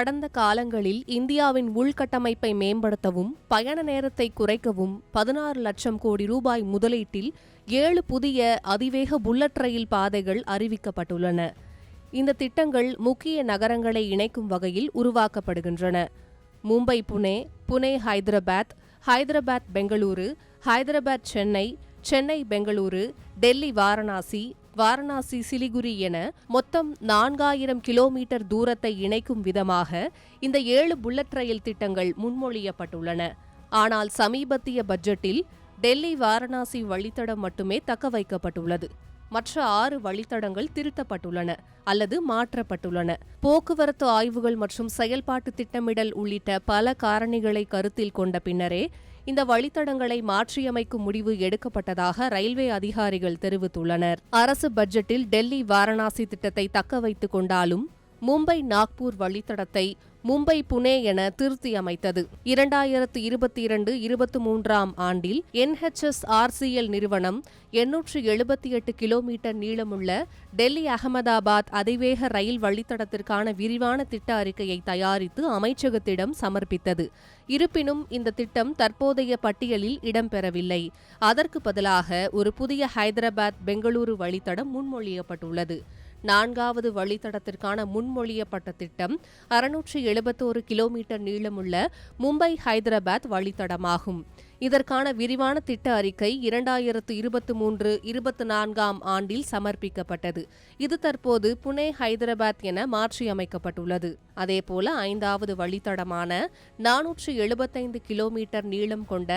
கடந்த காலங்களில் இந்தியாவின் உள்கட்டமைப்பை மேம்படுத்தவும் பயண நேரத்தை குறைக்கவும் 16 லட்சம் கோடி ரூபாய் முதலீட்டில் 7 புதிய அதிவேக புல்லட் ரயில் பாதைகள் அறிவிக்கப்பட்டுள்ளன. இந்த திட்டங்கள் முக்கிய நகரங்களை இணைக்கும் வகையில் உருவாக்கப்படுகின்றன. மும்பை புனே, புனே ஹைதராபாத், ஹைதராபாத் பெங்களூரு, ஹைதராபாத் சென்னை, சென்னை பெங்களூரு, டெல்லி வாரணாசி, வாரணாசி சிலிகுரி என மொத்தம் 4000 கிலோமீட்டர் தூரத்தை இணைக்கும் விதமாக இந்த 7 புல்லட் ரயில் திட்டங்கள் முன்மொழியப்பட்டுள்ளன. ஆனால் சமீபத்திய பட்ஜெட்டில் டெல்லி வாரணாசி வழித்தடம் மட்டுமே தக்க வைக்கப்பட்டுள்ளது. மற்ற 6 வழித்தடங்கள் திருத்தப்பட்டுள்ளன அல்லது மாற்றப்பட்டுள்ளன. போக்குவரத்து ஆய்வுகள் மற்றும் செயல்பாட்டு திட்டமிடல் உள்ளிட்ட பல காரணிகளை கருத்தில் கொண்ட பின்னரே இந்த வழித்தடங்களை மாற்றியமைக்கும் முடிவு எடுக்கப்பட்டதாக ரயில்வே அதிகாரிகள் தெரிவித்துள்ளனர். அரசு பட்ஜெட்டில் டெல்லி வாரணாசி திட்டத்தை தக்க வைத்துக் கொண்டாலும் மும்பை நாக்பூர் வழித்தடத்தை மும்பை புனே என திருத்தி அமைத்தது. 2022-23 ஆண்டில் NHSRCL நிறுவனம் 878 கிலோமீட்டர் நீளமுள்ள டெல்லி அகமதாபாத் அதிவேக ரயில் வழித்தடத்திற்கான விரிவான திட்ட அறிக்கையை தயாரித்து அமைச்சகத்திடம் சமர்ப்பித்தது. இருப்பினும் இந்த திட்டம் தற்போதைய பட்டியலில் இடம்பெறவில்லை. அதற்கு பதிலாக ஒரு புதிய ஹைதராபாத் பெங்களூரு வழித்தடம் முன்மொழியப்பட்டுள்ளது. 4வது வழித்தடத்திற்கான முன்மொழியப்பட்ட திட்டம் 671 கிலோமீட்டர் நீளமுள்ள மும்பை ஹைதராபாத் வழித்தடமாகும். இதற்கான விரிவான திட்ட அறிக்கை 2023-24 ஆண்டில் சமர்ப்பிக்கப்பட்டது. இது தற்போது புனே ஹைதராபாத் என மாற்றியமைக்கப்பட்டுள்ளது. அதேபோல 5வது வழித்தடமான 475 கிலோமீட்டர் நீளம் கொண்ட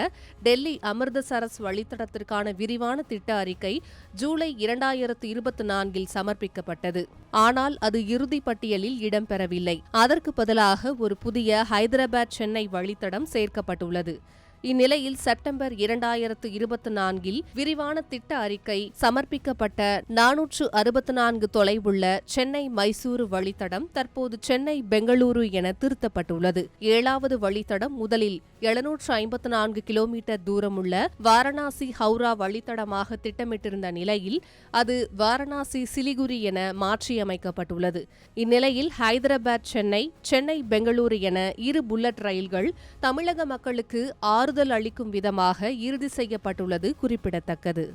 டெல்லி அமிர்தசரஸ் வழித்தடத்திற்கான விரிவான திட்ட அறிக்கை ஜூலை 2024 சமர்ப்பிக்கப்பட்டது. ஆனால் அது இறுதி பட்டியலில் இடம்பெறவில்லை. அதற்கு பதிலாக ஒரு புதிய ஹைதராபாத் சென்னை வழித்தடம் சேர்க்கப்பட்டுள்ளது. இந்நிலையில் செப்டம்பர் 2024 விரிவான திட்ட அறிக்கை சமர்ப்பிக்கப்பட்ட 464 தொலைவுள்ள சென்னை மைசூரு வழித்தடம் தற்போது சென்னை பெங்களூரு என திருத்தப்பட்டுள்ளது. 7வது வழித்தடம் முதலில் 754 கிலோமீட்டர் தூரமுள்ள வாரணாசி ஹவுரா வழித்தடமாக திட்டமிட்டிருந்த நிலையில் அது வாரணாசி சிலிகுரி என மாற்றியமைக்கப்பட்டுள்ளது. இந்நிலையில் ஹைதராபாத் சென்னை, சென்னை பெங்களூரு என 2 புல்லட் ரயில்கள் தமிழக மக்களுக்கு ஆறுதல் அளிக்கும் விதமாக இறுதி செய்யப்பட்டுள்ளது குறிப்பிடத்தக்கது.